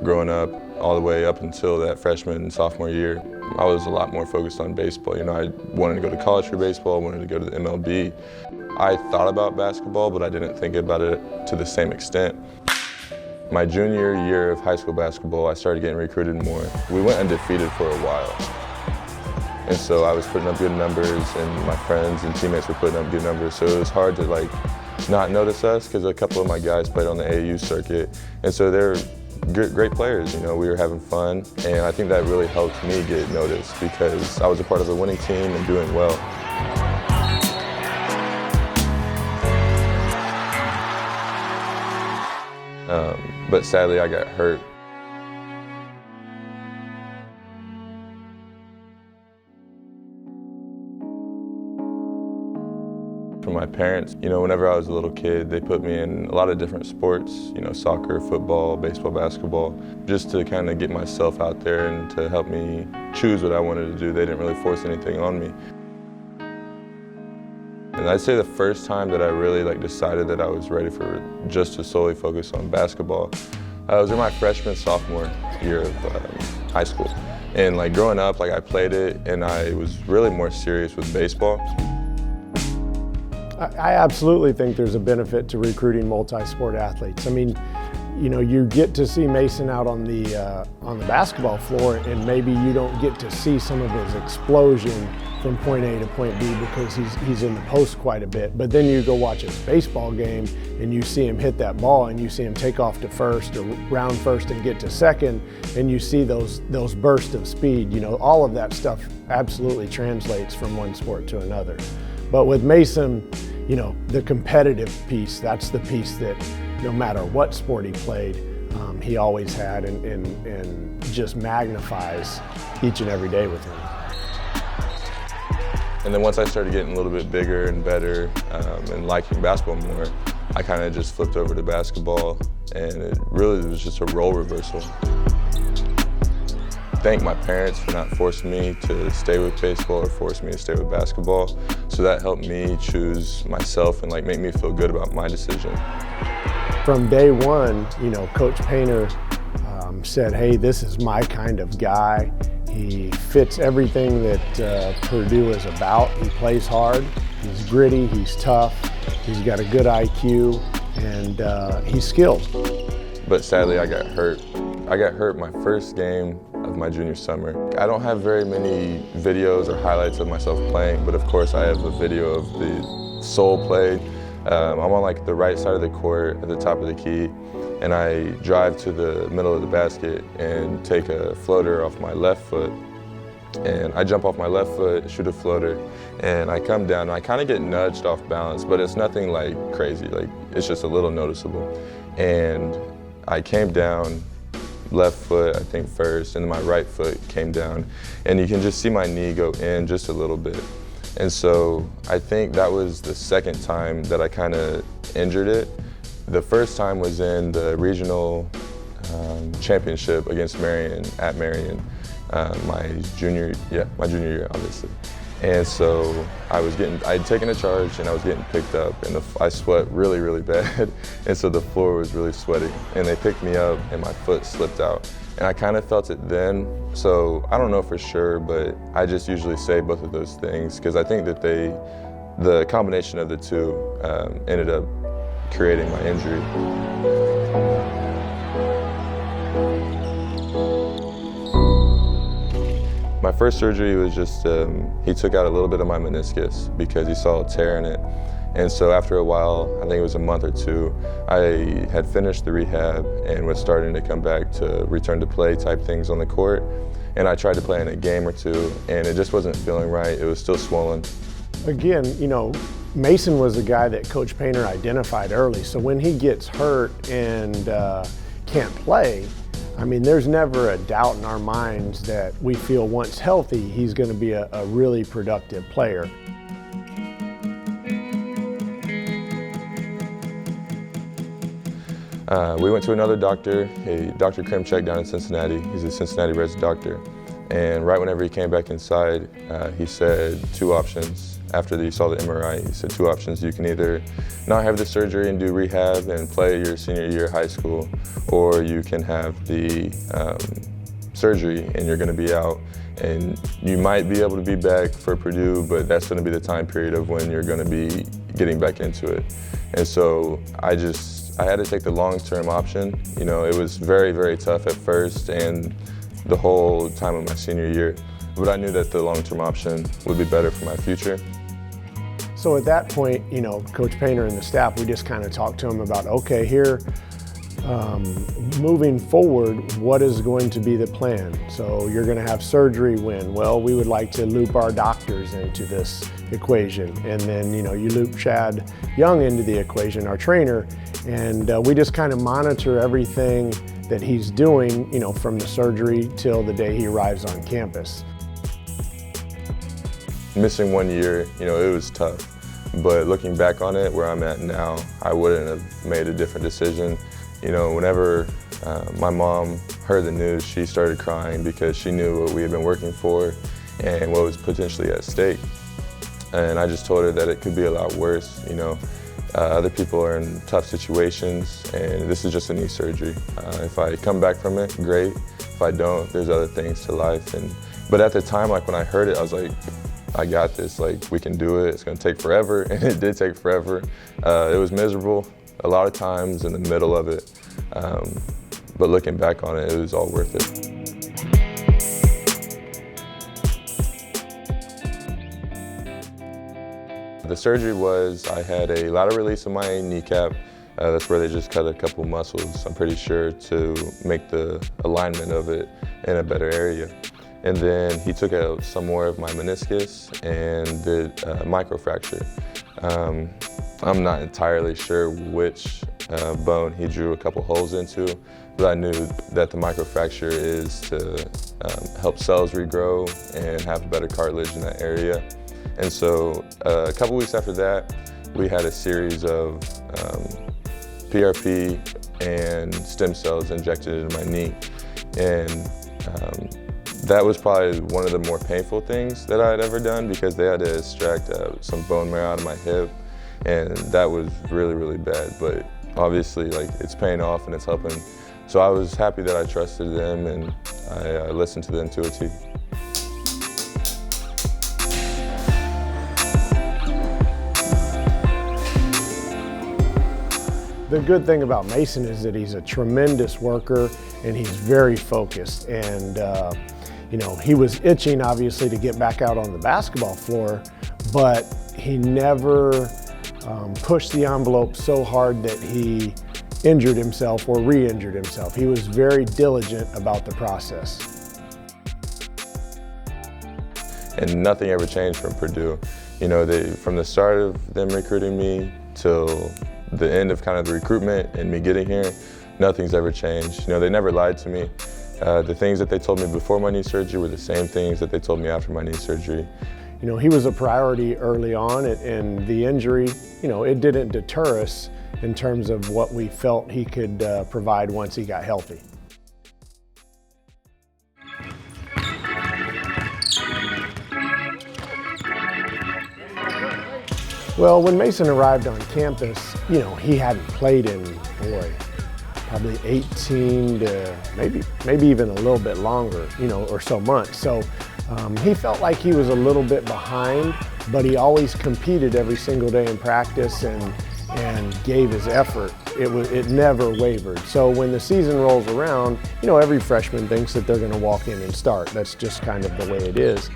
growing up, all the way up until that freshman and sophomore year, I was a lot more focused on baseball. You know, I wanted to go to college for baseball, I wanted to go to the MLB. I thought about basketball, but I didn't think about it to the same extent. My junior year of high school basketball, I started getting recruited more. We went undefeated for a while. And so I was putting up good numbers, and my friends and teammates were putting up good numbers. So it was hard to not notice us, because a couple of my guys played on the AAU circuit. And so they're great players, you know, we were having fun. And I think that really helped me get noticed, because I was a part of a winning team and doing well. But sadly, I got hurt. From my parents, you know, whenever I was a little kid, they put me in a lot of different sports, you know, soccer, football, baseball, basketball, just to kind of get myself out there and to help me choose what I wanted to do. They didn't really force anything on me. And I'd say the first time that I really decided that I was ready for just to solely focus on basketball, I was in my freshman, sophomore year of high school. And growing up, I played it, and I was really more serious with baseball. I absolutely think there's a benefit to recruiting multi-sport athletes. I mean, you know, you get to see Mason out on the basketball floor, and maybe you don't get to see some of his explosion from point A to point B because he's in the post quite a bit. But then you go watch his baseball game and you see him hit that ball, and you see him take off to first or round first and get to second, and you see those bursts of speed. You know, all of that stuff absolutely translates from one sport to another. But with Mason, you know, the competitive piece, that's the piece that no matter what sport he played, he always had and just magnifies each and every day with him. And then once I started getting a little bit bigger and better and liking basketball more, I kind of just flipped over to basketball, and it really was just a role reversal. Thank my parents for not forcing me to stay with baseball or force me to stay with basketball. So that helped me choose myself and make me feel good about my decision. From day one, you know, Coach Painter said, hey, this is my kind of guy. He fits everything that Purdue is about. He plays hard, he's gritty, he's tough, he's got a good IQ, and he's skilled. But sadly, I got hurt. I got hurt my first game of my junior summer. I don't have very many videos or highlights of myself playing, but of course I have a video of the sole play. I'm on the right side of the court at the top of the key, and I drive to the middle of the basket and take a floater off my left foot. And I jump off my left foot, shoot a floater, and I come down, and I kind of get nudged off balance, but it's nothing crazy, it's just a little noticeable. And I came down, left foot, I think first, and then my right foot came down. And you can just see my knee go in just a little bit. And so I think that was the second time that I kind of injured it. The first time was in the regional championship against Marion, at Marion, my junior year, obviously. And so I'd taken a charge, and I was getting picked up, and I sweat really, really bad. And so the floor was really sweaty, and they picked me up, and my foot slipped out. And I kind of felt it then, so I don't know for sure, but I just usually say both of those things, because I think that the combination of the two ended up creating my injury. My first surgery was just, he took out a little bit of my meniscus because he saw a tear in it. And so after a while, I think it was a month or two, I had finished the rehab and was starting to come back to return to play type things on the court. And I tried to play in a game or two, and it just wasn't feeling right. It was still swollen. Again, you know, Mason was a guy that Coach Painter identified early. So when he gets hurt and can't play, I mean, there's never a doubt in our minds that we feel once healthy, he's going to be a really productive player. We went to another doctor, Dr. Krimchek down in Cincinnati. He's a Cincinnati Reds doctor. And right whenever he came back inside, he said two options. after he saw the MRI. He said 2 options. You can either not have the surgery and do rehab and play your senior year of high school, or you can have the surgery and you're going to be out. And you might be able to be back for Purdue, but that's going to be the time period of when you're going to be getting back into it. And so I had to take the long-term option. You know, it was very, very tough at first and the whole time of my senior year. But I knew that the long-term option would be better for my future. So at that point, you know, Coach Painter and the staff, we just kind of talked to him about, okay, here, moving forward, what is going to be the plan? So you're going to have surgery when? Well, we would like to loop our doctors into this equation. And then, you know, you loop Chad Young into the equation, our trainer, and we just kind of monitor everything that he's doing, you know, from the surgery till the day he arrives on campus. Missing 1 year, you know, it was tough. But looking back on it, where I'm at now, I wouldn't have made a different decision. You know, whenever my mom heard the news, she started crying because she knew what we had been working for and what was potentially at stake. And I just told her that it could be a lot worse. You know, other people are in tough situations, and this is just a knee surgery. If I come back from it, great. If I don't, there's other things to life. But at the time, like when I heard it, I was like, I got this, like we can do it, it's gonna take forever, and it did take forever. It was miserable a lot of times in the middle of it, but looking back on it, it was all worth it. The surgery was, I had a lateral release of my kneecap. That's where they just cut a couple muscles, I'm pretty sure, to make the alignment of it in a better area. And then he took out some more of my meniscus and did a microfracture. I'm not entirely sure which bone he drew a couple holes into, but I knew that the microfracture is to help cells regrow and have better cartilage in that area. And so a couple weeks after that, we had a series of PRP and stem cells injected into my knee. And that was probably one of the more painful things that I had ever done, because they had to extract some bone marrow out of my hip, and that was really, really bad. But obviously, like, it's paying off and it's helping. So I was happy that I trusted them and I listened to them to a T. The good thing about Mason is that he's a tremendous worker and he's very focused. And you know, he was itching obviously to get back out on the basketball floor, but he never pushed the envelope so hard that he injured himself or re-injured himself. He was very diligent about the process. And nothing ever changed from Purdue. You know, from the start of them recruiting me till the end of kind of the recruitment and me getting here, nothing's ever changed. You know, they never lied to me. The things that they told me before my knee surgery were the same things that they told me after my knee surgery. You know, he was a priority early on, and the injury, you know, it didn't deter us in terms of what we felt he could provide once he got healthy. Well, when Mason arrived on campus, you know, he hadn't played in, boy, probably 18 to maybe even a little bit longer, you know, or so months. So he felt like he was a little bit behind, but he always competed every single day in practice and gave his effort. It never wavered. So when the season rolls around, you know, every freshman thinks that they're going to walk in and start. That's just kind of the way it is.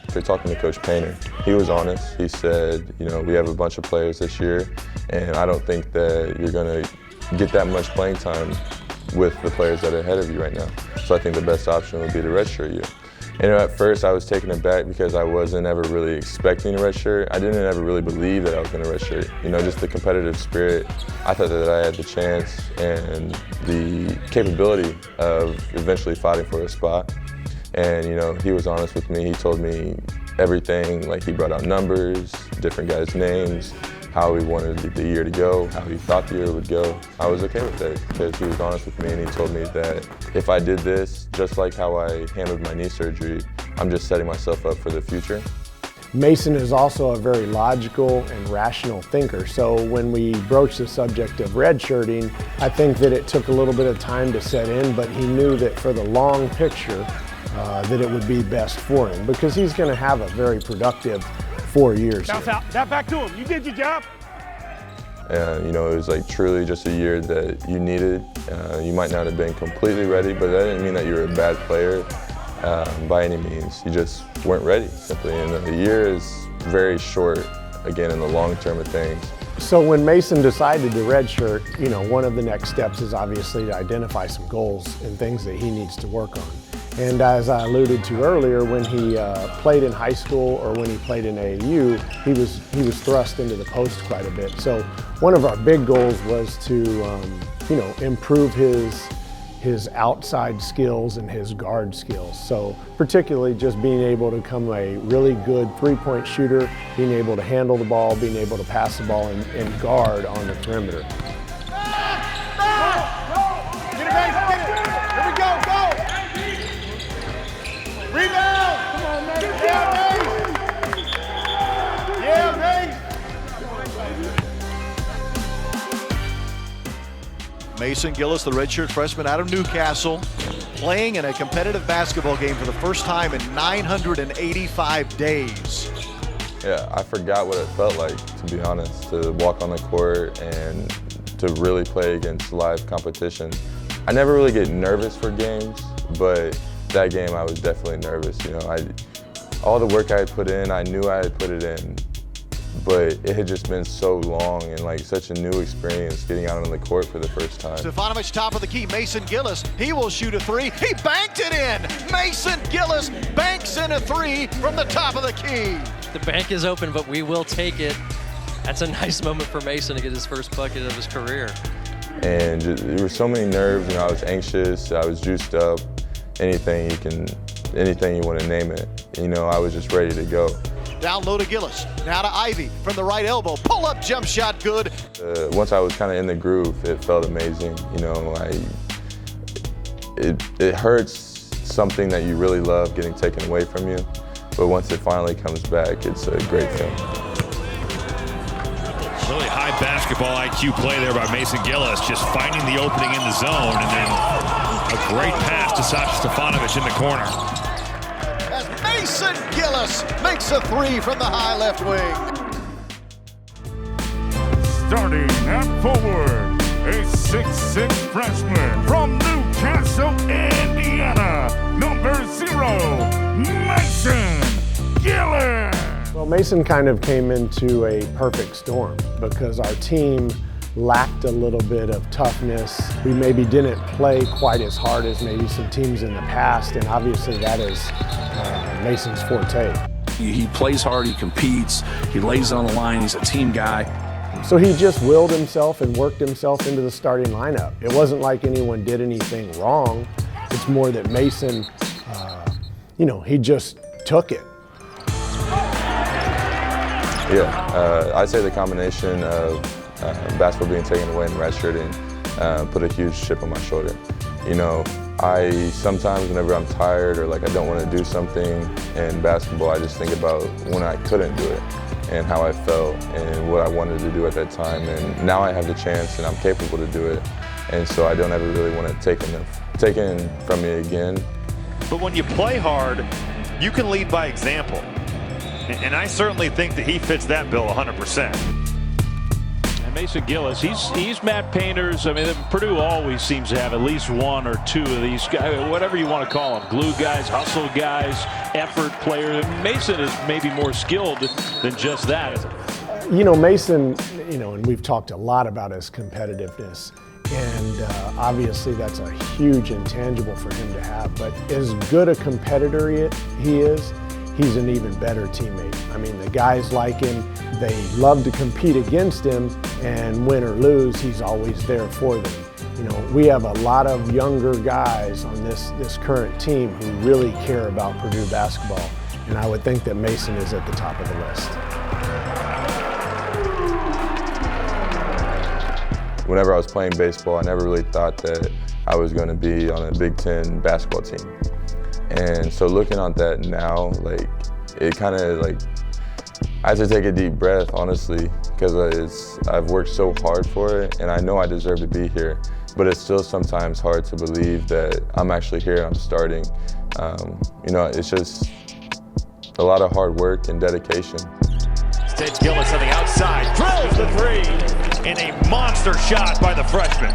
After talking to Coach Painter, he was honest. He said, you know, we have a bunch of players this year, and I don't think that you're going to get that much playing time with the players that are ahead of you right now. So I think the best option would be to redshirt you. And at first I was taken aback because I wasn't ever really expecting a redshirt. I didn't ever really believe that I was going to redshirt. You know, just the competitive spirit. I thought that I had the chance and the capability of eventually fighting for a spot. And, you know, he was honest with me. He told me everything, like he brought out numbers, different guys' names, how he wanted the year to go, how he thought the year would go. I was okay with that because he was honest with me, and he told me that if I did this, just like how I handled my knee surgery, I'm just setting myself up for the future. Mason is also a very logical and rational thinker. So when we broached the subject of redshirting, I think that it took a little bit of time to set in, but he knew that for the long picture, that it would be best for him because he's going to have a very productive 4 years. Bounce out. That back to him. You did your job. You know, it was like truly just a year that you needed. You might not have been completely ready, but that didn't mean that you were a bad player by any means. You just weren't ready, simply. And the year is very short, again, in the long term of things. So when Mason decided to redshirt, you know, one of the next steps is obviously to identify some goals and things that he needs to work on. And as I alluded to earlier, when he played in high school or when he played in AAU, he was thrust into the post quite a bit. So one of our big goals was to, you know, improve his outside skills and his guard skills. So particularly just being able to become a really good three-point shooter, being able to handle the ball, being able to pass the ball and guard on the perimeter. Get it, Mace. Get it. Here we go. Go. Rebound. Come on, man. Yeah, Mace. Mason Gillis, the redshirt freshman out of Newcastle, playing in a competitive basketball game for the first time in 985 days. Yeah, I forgot what it felt like, to be honest, to walk on the court and to really play against live competition. I never really get nervous for games, but that game I was definitely nervous. You know, all the work I had put in, I knew I had put it in, but it had just been so long and like such a new experience getting out on the court for the first time. Stefanovic top of the key, Mason Gillis, he will shoot a three, he banked it in! Mason Gillis banks in a three from the top of the key. The bank is open, but we will take it. That's a nice moment for Mason to get his first bucket of his career. And there were so many nerves, you know, I was anxious, I was juiced up, anything you want to name it. You know, I was just ready to go. Down low to Gillis, now to Ivy from the right elbow, pull up jump shot, good. Once I was kind of in the groove, it felt amazing. You know, it hurts something that you really love getting taken away from you, but once it finally comes back, it's a great feeling. Really high basketball IQ play there by Mason Gillis, just finding the opening in the zone, and then a great pass to Sasha Stefanovic in the corner. As Mason Gillis makes a three from the high left wing. Starting at forward, a 6'6" freshman from Newcastle, Indiana, number 0, Mason Gillis. Well, Mason kind of came into a perfect storm because our team lacked a little bit of toughness. We maybe didn't play quite as hard as maybe some teams in the past, and obviously that is Mason's forte. He plays hard, he competes, he lays on the line, he's a team guy. So he just willed himself and worked himself into the starting lineup. It wasn't like anyone did anything wrong. It's more that Mason, you know, he just took it. Yeah, I'd say the combination of basketball being taken away and redshirting put a huge chip on my shoulder. You know, sometimes whenever I'm tired or like I don't want to do something in basketball, I just think about when I couldn't do it and how I felt and what I wanted to do at that time. And now I have the chance and I'm capable to do it. And so I don't ever really want it taken from me again. But when you play hard, you can lead by example. And I certainly think that he fits that bill 100%. And Mason Gillis, he's Matt Painter's. I mean, Purdue always seems to have at least one or two of these guys, whatever you want to call them, glue guys, hustle guys, effort players. Mason is maybe more skilled than just that. You know, Mason, you know, and we've talked a lot about his competitiveness. And obviously that's a huge intangible for him to have. But as good a competitor he is, he's an even better teammate. I mean, the guys like him, they love to compete against him, and win or lose, he's always there for them. You know, we have a lot of younger guys on this current team who really care about Purdue basketball, and I would think that Mason is at the top of the list. Whenever I was playing baseball, I never really thought that I was going to be on a Big Ten basketball team. And so looking on that now, like, it kind of like I had to take a deep breath, honestly, because I've worked so hard for it, and I know I deserve to be here. But it's still sometimes hard to believe that I'm actually here, I'm starting. You know, it's just a lot of hard work and dedication. Instead, Gillis on the outside, drills the three, and a monster shot by the freshman.